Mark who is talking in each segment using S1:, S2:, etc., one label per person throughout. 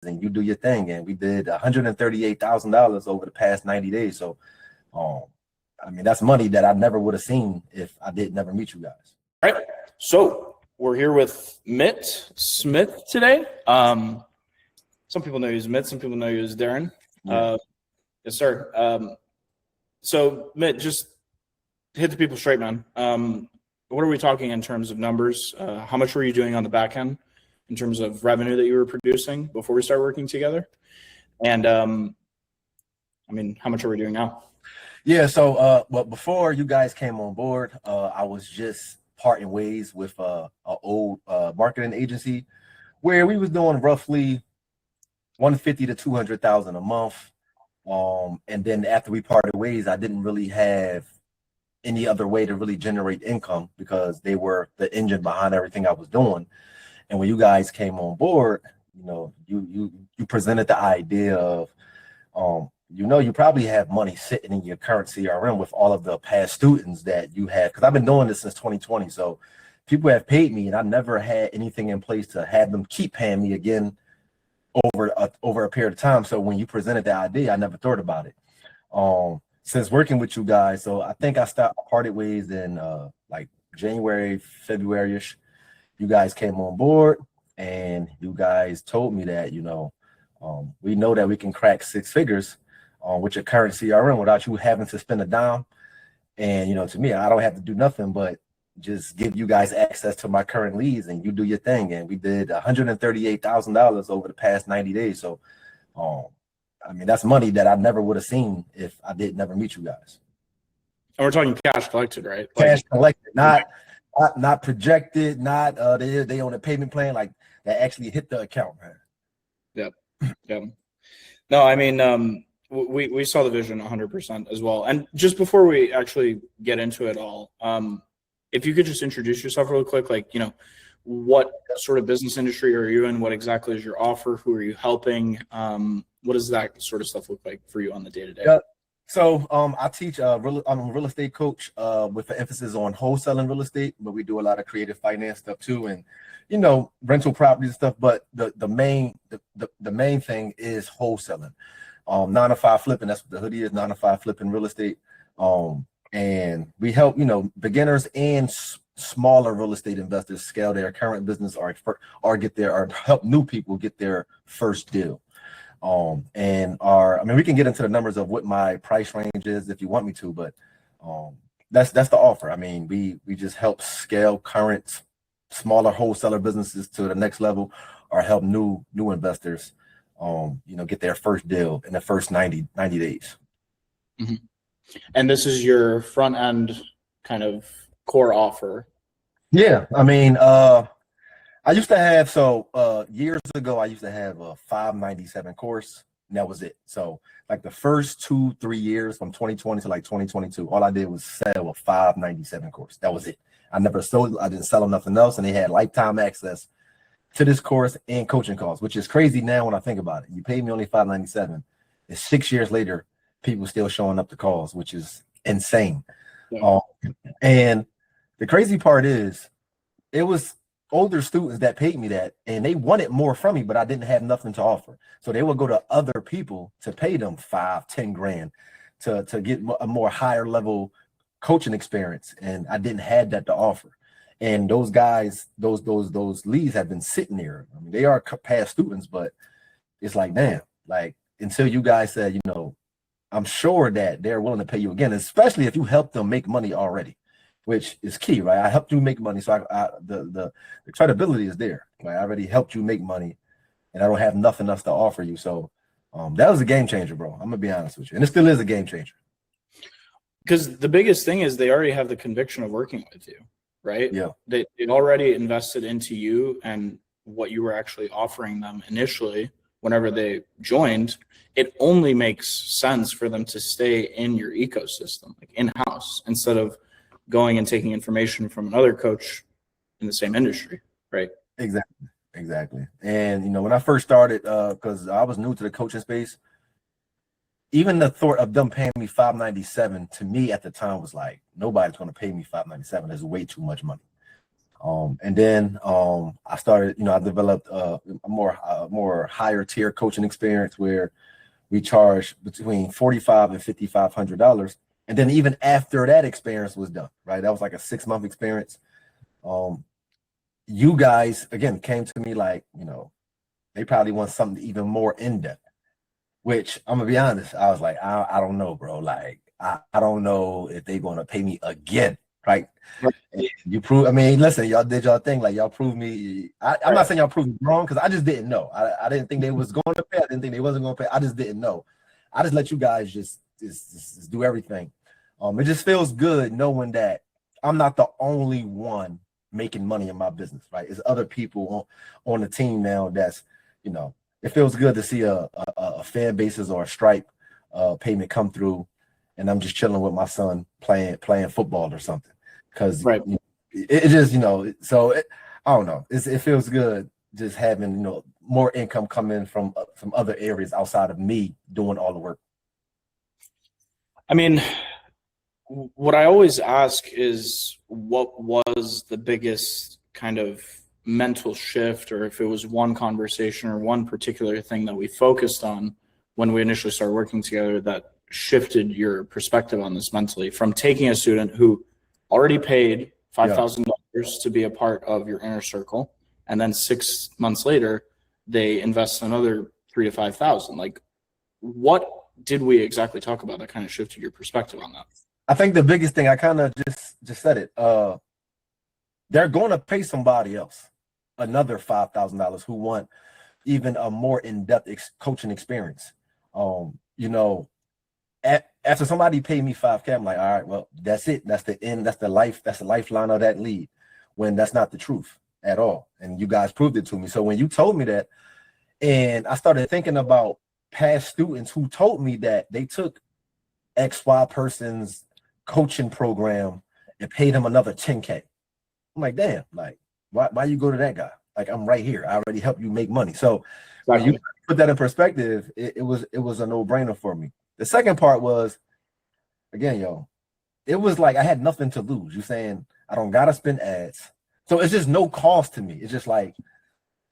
S1: and you do your thing. And we did $138,000 over the past 90 days. So, I mean, that's money that I never would have seen if I did never meet you guys.
S2: All right. So we're here with Mitt Smith today. Some people know you as Mitt. Some people know you as Darren.
S1: Yeah.
S2: Yes, sir. So Mitt, just hit the people straight, man. What are we talking in terms of numbers? How much were you doing on the back end in terms of revenue that you were producing before we started working together? And I mean, how much are we doing now?
S1: Yeah, so well, before you guys came on board, I was just parting ways with an old marketing agency where we was doing roughly 150 to 200,000 a month. And then after we parted ways, I didn't really have any other way to really generate income because they were the engine behind everything I was doing. And when you guys came on board, you know, you presented the idea of, you know, you probably have money sitting in your current CRM with all of the past students that you have, because I've been doing this since 2020. So people have paid me and I never had anything in place to have them keep paying me again over a period of time. So when you presented the idea, I never thought about it. Since working with you guys, so I think I parted ways in like January, February-ish. You guys came on board and you guys told me that, you know, we know that we can crack 6 figures with your current CRM without you having to spend a dime. And, you know, to me, I don't have to do nothing but just give you guys access to my current leads and you do your thing. And we did $138,000 over the past 90 days. So, I mean, that's money that I never would have seen if I did never meet you guys.
S2: And we're talking cash collected, right?
S1: Cash collected, not projected, not they on a payment plan, like that actually hit the account, man.
S2: Yep. No, I mean, we saw the vision 100% as well. And just before we actually get into it all, if you could just introduce yourself real quick, like, you know, what sort of business industry are you in? What exactly is your offer? Who are you helping? What does that sort of stuff look like for you on the day-to-day?
S1: Yeah. So I teach, I'm a real estate coach with an emphasis on wholesaling real estate, but we do a lot of creative finance stuff too, and, you know, rental properties and stuff. But the main thing is wholesaling. 9 to 5 flipping, that's what the hoodie is, 9 to 5 flipping real estate. And we help, you know, beginners and smaller real estate investors scale their current business or help new people get their first deal. And I mean, we can get into the numbers of what my price range is if you want me to, but that's the offer. I mean, we just help scale current smaller wholesaler businesses to the next level or help new investors, you know, get their first deal in the first 90 days.
S2: Mm-hmm. And this is your front end kind of core offer.
S1: Yeah. I mean, I used to have, years ago, I used to have a 597 course, and that was it. So like the first 2-3 years from 2020 to like 2022, all I did was sell a 597 course. That was it. I never sold, I didn't sell them nothing else. And they had lifetime access to this course and coaching calls, which is crazy now when I think about it. You paid me only 597. It's 6 years later, people still showing up to calls, which is insane. Yeah. And the crazy part is it was older students that paid me that, and they wanted more from me, but I didn't have nothing to offer. So they would go to other people to pay them $5-10 grand to get a more higher level coaching experience. And I didn't have that to offer. And those guys, those leads have been sitting there. I mean, they are past students, but it's like, damn, like until you guys said, you know, I'm sure that they're willing to pay you again, especially if you help them make money already, which is key, right? I helped you make money, so the credibility is there. Right? I already helped you make money, and I don't have nothing else to offer you. So that was a game changer, bro. I'm gonna be honest with you, and it still is a game changer.
S2: Because the biggest thing is they already have the conviction of working with you, right?
S1: Yeah.
S2: They've already invested into you and what you were actually offering them initially whenever they joined. It only makes sense for them to stay in your ecosystem, like in-house, instead of going and taking information from another coach in the same industry, right?
S1: Exactly. And, you know, when I first started, because I was new to the coaching space, even the thought of them paying me $597 to me at the time was like, nobody's going to pay me $597. That's way too much money. And then I started, I developed a more higher tier coaching experience where we charge between $4,500 and $5,500. And then even after that experience was done, right? That was like a 6-month experience. You guys again came to me like, they probably want something even more in depth. Which I'm gonna be honest, I was like, I don't know, bro. Like, I don't know if they're gonna pay me again, right? And you prove. I mean, listen, y'all did y'all thing. Like, y'all proved me. I'm not saying y'all proved me wrong because I just didn't know. I didn't think they was going to pay. I didn't think they wasn't going to pay. I just didn't know. I just let you guys just do everything. It just feels good knowing that I'm not the only one making money in my business, right? It's other people on the team now that's, it feels good to see a fan bases or a Stripe payment come through, and I'm just chilling with my son playing football or something. Because it just, so I don't know. It feels good just having, more income coming from other areas outside of me doing all the work.
S2: I mean, what I always ask is what was the biggest kind of mental shift, or if it was one conversation or one particular thing that we focused on when we initially started working together that shifted your perspective on this mentally, from taking a student who already paid $5,000 to be a part of your inner circle, and then 6 months later they invest another $3,000 to $5,000. Like, what did we exactly talk about that kind of shifted your perspective on that?
S1: I think the biggest thing, I kind of just said it. They're going to pay somebody else another $5,000 who want even a more in-depth coaching experience. After somebody paid me $5,000, I'm like, all right, well, that's it. That's the end. That's the lifeline of that lead, when that's not the truth at all. And you guys proved it to me. So when you told me that, and I started thinking about past students who told me that they took XY person's coaching program and paid him another $10K. I'm like, damn, like, why you go to that guy? Like, I'm right here. I already helped you make money. So when you put that in perspective, it was a no-brainer for me. The second part was, again, it was like I had nothing to lose. You're saying I don't gotta spend ads, so it's just no cost to me. It's just like,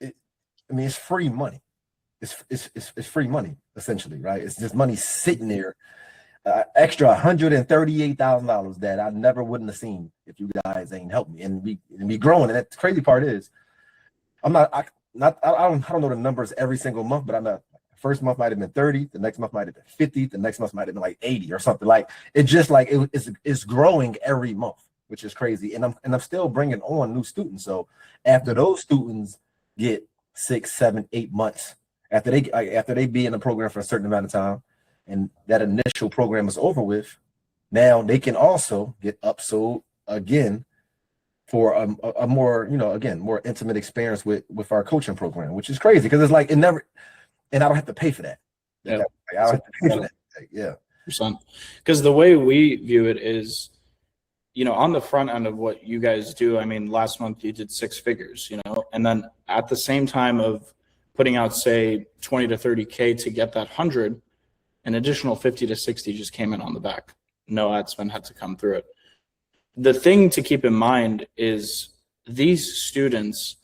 S1: it's free money. It's free money essentially, right? It's just money sitting there, extra $138,000 that I never wouldn't have seen if you guys ain't helped me and be growing. And the crazy part is, I don't know the numbers every single month, but I'm not. First month might have been 30, the next month might have been 50, the next month might have been like 80 or something. Like, it just like it's growing every month, which is crazy. And I'm still bringing on new students. So after those students get 6, 7, 8 months, after they be in the program for a certain amount of time, and that initial program is over with, now they can also get upsold again for a more, more intimate experience with our coaching program, which is crazy because it's like it never. And I don't have to pay for that.
S2: Yeah,
S1: I don't have to pay for that. Yeah.
S2: Because the way we view it is, on the front end of what you guys do, I mean, last month you did 6 figures, and then at the same time of putting out, say, 20 to 30K to get that 100, an additional 50 to 60 just came in on the back. No ad spend had to come through it. The thing to keep in mind is these students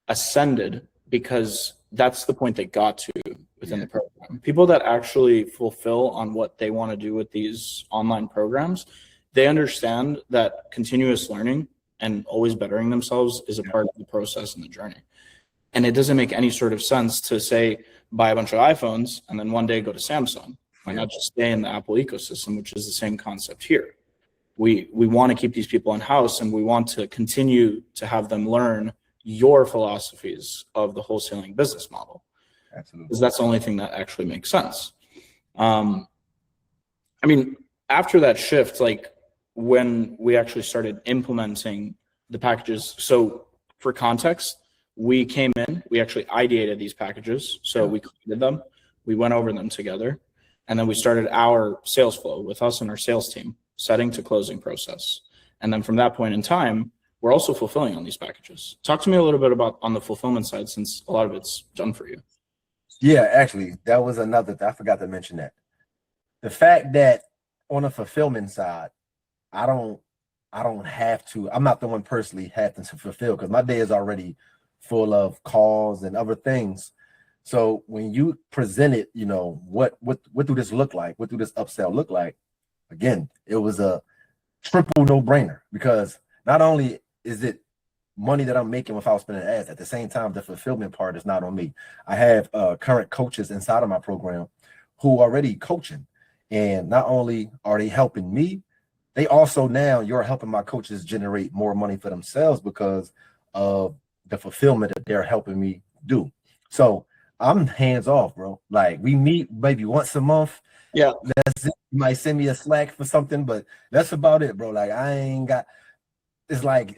S2: ascended because that's the point they got to within the program. People that actually fulfill on what they want to do with these online programs, they understand that continuous learning and always bettering themselves is a part of the process and the journey. And it doesn't make any sort of sense to say, buy a bunch of iPhones and then one day go to Samsung. Why not just stay in the Apple ecosystem, which is the same concept here. We want to keep these people in house, and we want to continue to have them learn your philosophies of the wholesaling business model.
S1: Absolutely.
S2: Because that's the only thing that actually makes sense. I mean, after that shift, like when we actually started implementing the packages, so for context, we came in, we actually ideated these packages. So we created them, we went over them together, and then we started our sales flow with us and our sales team, setting to closing process. And then from that point in time, we're also fulfilling on these packages. Talk to me a little bit about on the fulfillment side, since a lot of it's done for you.
S1: Yeah, actually, that was another thing. I forgot to mention that. The fact that on the fulfillment side, I don't I don't have to. I'm not the one personally having to fulfill because my day is already full of calls and other things. So when you present it, what do this look like? What do this upsell look like? Again, it was a triple no-brainer because not only is it money that I'm making without spending ads, at the same time, the fulfillment part is not on me. I have current coaches inside of my program who are already coaching, and not only are they helping me, they also now you're helping my coaches generate more money for themselves because of the fulfillment that they're helping me do. So I'm hands off, bro. Like we meet maybe once a month.
S2: Yeah.
S1: That's it. You might send me a Slack for something, but that's about it, bro. Like I ain't got. It's like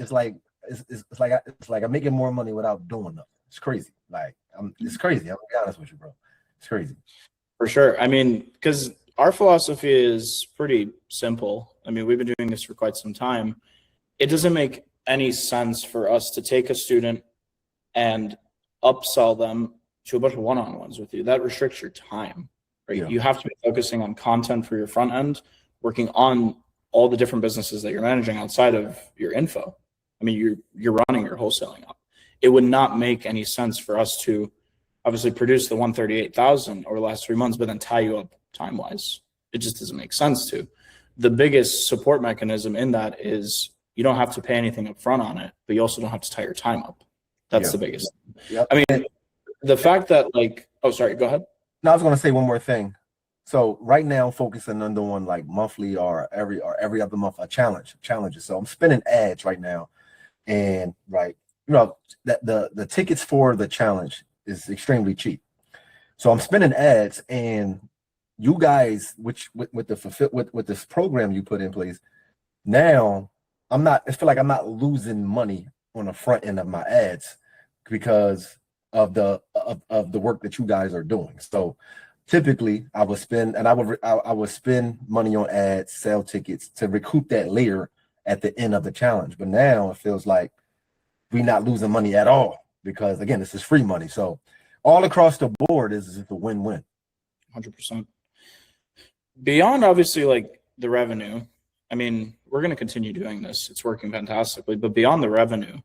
S1: I'm making more money without doing nothing. It's crazy. It's crazy. I'm gonna be honest with you, bro. It's crazy.
S2: For sure. I mean, because our philosophy is pretty simple. I mean, we've been doing this for quite some time. It doesn't make any sense for us to take a student and upsell them to a bunch of one-on-ones with you. That restricts your time, right?
S1: Yeah.
S2: You have to be focusing on content for your front end, working on all the different businesses that you're managing outside of your info. I mean, you're running your wholesaling up. It would not make any sense for us to obviously produce the 138,000 over the last 3 months, but then tie you up time-wise. It just doesn't make sense to. The biggest support mechanism in that is you don't have to pay anything up front on it, but you also don't have to tie your time up. That's the biggest thing.
S1: Yep.
S2: I mean, the fact that oh, sorry, go ahead.
S1: No, I was going to say one more thing. So right now I'm focusing on doing like monthly or every other month challenges. So I'm spending ads right now, and that the tickets for the challenge is extremely cheap. So I'm spending ads, and you guys, with this program you put in place, now I feel like I'm not losing money on the front end of my ads because of the work that you guys are doing. So typically I would spend money on ads, sell tickets to recoup that later at the end of the challenge. But now it feels like we're not losing money at all because again, this is free money. So all across the board is a win-win.
S2: 100%. Beyond obviously like the revenue, I mean, we're going to continue doing this. It's working fantastically, but beyond the revenue,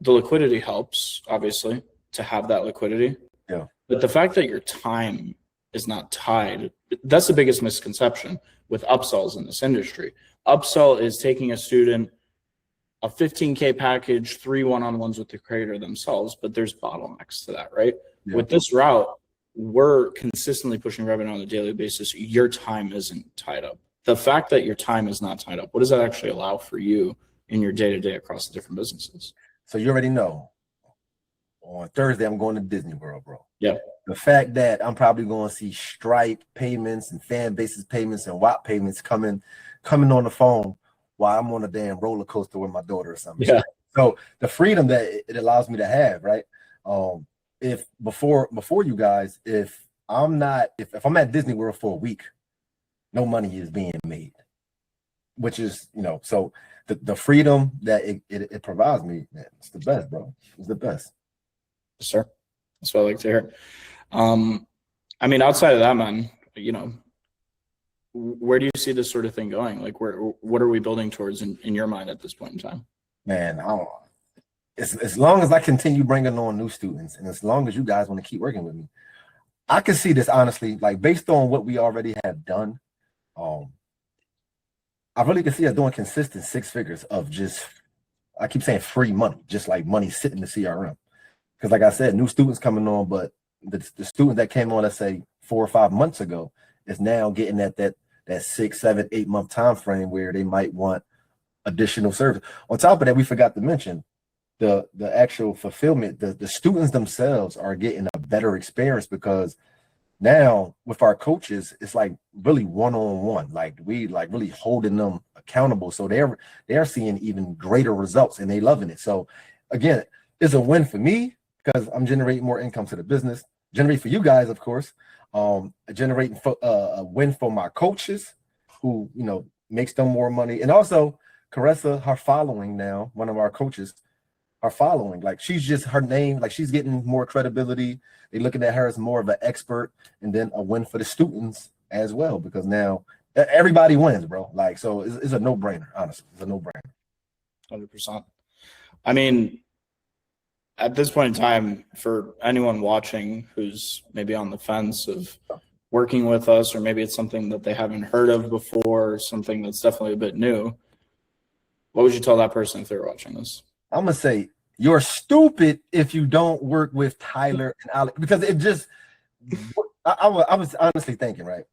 S2: the liquidity helps obviously to have that liquidity.
S1: Yeah.
S2: But the fact that your time is not tied, that's the biggest misconception with upsells in this industry. Upsell is taking a student, a 15K package, 3 one-on-ones with the creator themselves, but there's bottlenecks to that, right? Yeah. With this route, we're consistently pushing revenue on a daily basis. Your time isn't tied up. The fact that your time is not tied up, what does that actually allow for you in your day-to-day across the different businesses?
S1: So you already know, on Thursday, I'm going to Disney World, bro.
S2: Yeah.
S1: The fact that I'm probably going to see Stripe payments and fan basis payments and WAP payments coming on the phone while I'm on a damn roller coaster with my daughter or something.
S2: Yeah.
S1: So the freedom that it allows me to have, right? If before you guys, if I'm at Disney World for a week, no money is being made, which is, so the freedom that it provides me, man, it's the best, bro. It's the best.
S2: Yes, sir. That's what I like to hear. I mean, outside of that, man, where do you see this sort of thing going? Like, what are we building towards in your mind at this point in time?
S1: Man, as long as I continue bringing on new students, and as long as you guys want to keep working with me, I can see this honestly, like based on what we already have done. I really can see us doing consistent 6 figures of just, I keep saying free money, just like money sitting in the CRM. Because like I said, new students coming on, but the student that came on, let's say 4 or 5 months ago, is now getting at that 6, 7, 8 month time frame where they might want additional service. On top of that, we forgot to mention the actual fulfillment. The students themselves are getting a better experience because now with our coaches, it's like really one-on-one. Like we like really holding them accountable. So they're seeing even greater results and they loving it. So again, it's a win for me because I'm generating more income to the business, generate for you guys, of course, generating for a win for my coaches who, makes them more money. And also Caressa, her following now, one of our coaches, are following, like she's just her name, like she's getting more credibility. They're looking at her as more of an expert, and then a win for the students as well, because now Everybody wins, bro. Like, so it's a no-brainer, honestly. It's a no-brainer.
S2: 100%. I mean, at this point in time, for anyone watching who's maybe on the fence of working with us, or maybe it's something that they haven't heard of before, or something that's definitely a bit new, what would you tell that person if they're watching this?
S1: I'm gonna say you're stupid if you don't work with Tyler and Alex, because it just I was honestly thinking, right?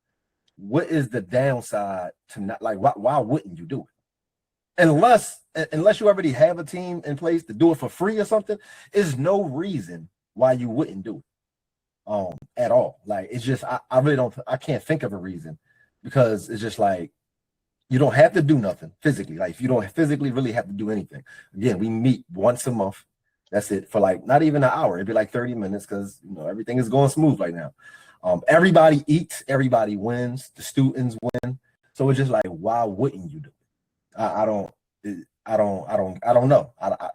S1: What is the downside to not, like, why wouldn't you do it? Unless you already have a team in place to do it for free or something, there's no reason why you wouldn't do it at all. Like, it's just I really I can't think of a reason, because it's just like you don't have to do nothing physically. Like, if you don't physically really have to do anything, again, we meet once a month. That's it, for like not even an hour. It'd be like 30 minutes, because everything is going smooth right now. Everybody eats, everybody wins, the students win. So it's just like, why wouldn't you do it? I don't know. I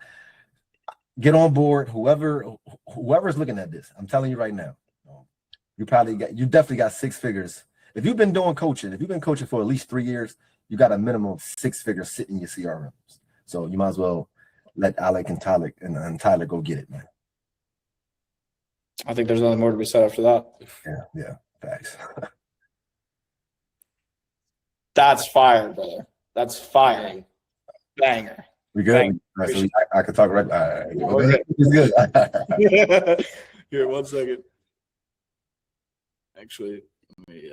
S1: get on board. Whoever's looking at this, I'm telling you right now, you definitely got six figures. If you've been doing coaching, if you've been coaching for at least 3 years, you got a minimum of 6 figures sitting in your CRMs. So you might as well let Alec and Tyler go get it, man.
S2: I think there's nothing more to be said after that.
S1: Yeah, thanks.
S2: That's fire, brother. That's fire. Banger.
S1: We good?
S2: Bang.
S1: All right, so I can talk right. All right. It's good.
S2: Here, 1 second. Actually, let me.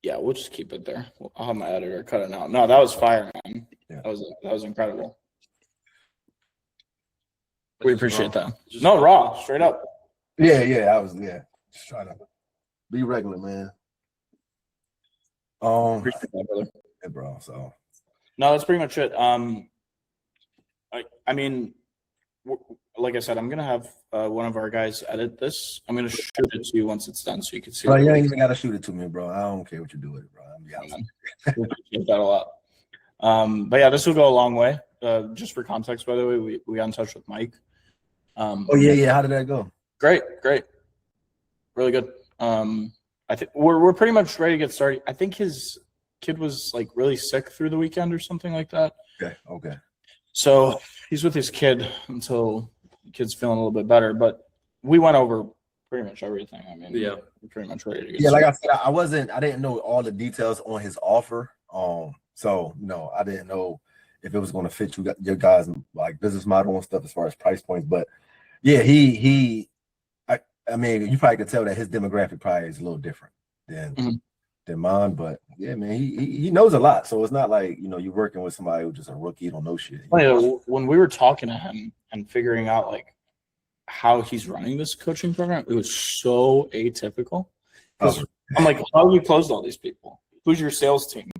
S2: Yeah, we'll just keep it there. I'll have my editor cut it out. No, that was fire, man.
S1: Yeah.
S2: That was incredible. We appreciate that. No, raw, straight up.
S1: Yeah. I was just trying to be regular, man.
S2: Appreciate that, brother.
S1: Yeah, bro. So
S2: no, that's pretty much it. I mean, like I said, I'm gonna have one of our guys edit this. I'm gonna shoot it to you once it's done, so you can see.
S1: Bro, you ain't even gotta shoot it to me, bro. I don't care what you do with it, bro. I'm be honest.
S2: We appreciate that a lot. But yeah, this will go a long way. Just for context, by the way, we got in touch with Mike.
S1: Oh yeah. How did that go?
S2: Great, really good. I think we're pretty much ready to get started. I think his kid was like really sick through the weekend or something like that.
S1: Okay.
S2: So he's with his kid until the kid's feeling a little bit better. But we went over pretty much everything. I mean, we're pretty much ready to get started.
S1: Like I said, I didn't know all the details on his offer. So no, I didn't know if it was going to fit your guys' like business model and stuff as far as price points. But yeah, I mean, you probably could tell that his demographic probably is a little different than mine. But yeah, man, he knows a lot. So it's not like you're working with somebody who's just a rookie, don't know shit.
S2: When we were talking to him and figuring out like how he's running this coaching program, it was so atypical. I'm like, how have you closed all these people? Who's your sales team?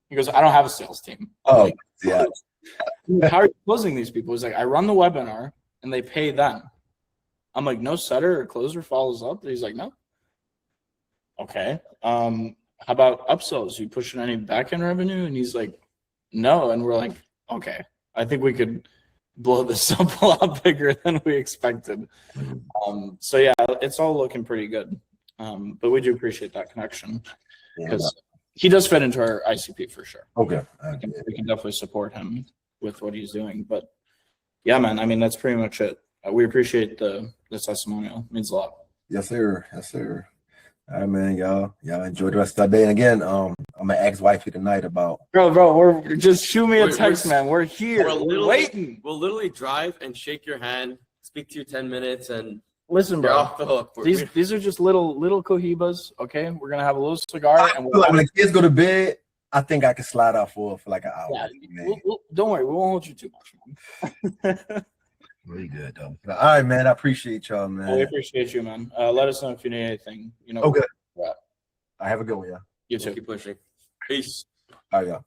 S2: He goes, I don't have a sales team.
S1: Oh, yeah.
S2: How are you closing these people? He's like, I run the webinar and they pay them. I'm like, no setter or closer follows up? He's like, no. Okay. How about upsells? You pushing any backend revenue? And he's like, no. And we're like, okay, I think we could blow this up a lot bigger than we expected. So yeah, it's all looking pretty good. But we do appreciate that connection because he does fit into our ICP for sure.
S1: Okay.
S2: We can definitely support him with what he's doing. But yeah, man, I mean, that's pretty much it. We appreciate the testimonial. It means a lot.
S1: Yes, sir. All right, man, y'all enjoy the rest of the day. And again, I'm gonna ask wifey tonight about.
S2: Bro, we're just shoot me a text, man. We're here.
S3: We're
S2: waiting.
S3: We'll literally drive and shake your hand, speak to you 10 minutes, and
S2: listen,
S3: you're
S2: bro.
S3: off the hook.
S2: These are just little cohibas. Okay, we're gonna have a little cigar, and
S1: when the kids go to bed, I think I can slide out for like an hour.
S2: Yeah, don't worry, we won't hold you too much, man.
S1: Really good though. All right, man. I appreciate y'all, man.
S2: Well, we appreciate you, man. Let us know if you need anything.
S1: Okay. I have a good one, yeah.
S2: You too.
S3: Keep pushing. Peace.
S1: All right, y'all.